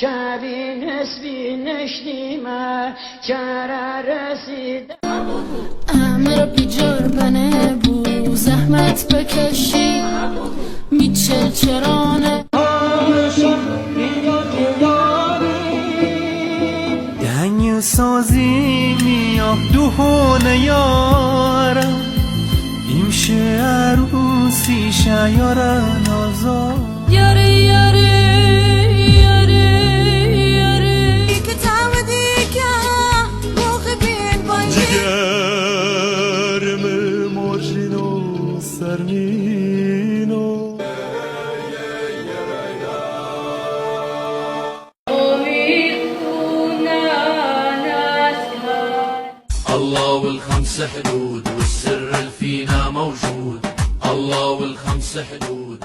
شبی نسبی نشنیمه چرا رسیده همه رو بیجار بنه بو زحمت بکشی میچه چرانه دنگ سازی میاه دوهونه یارم ایمشه عروسی شیارن آزار یاره یاره یاره یاره که تعودی که موقع بین باشی جگرم مرجینو سرمینو الله والخمس حدود والسر اللي فينا موجود الله والخمس حدود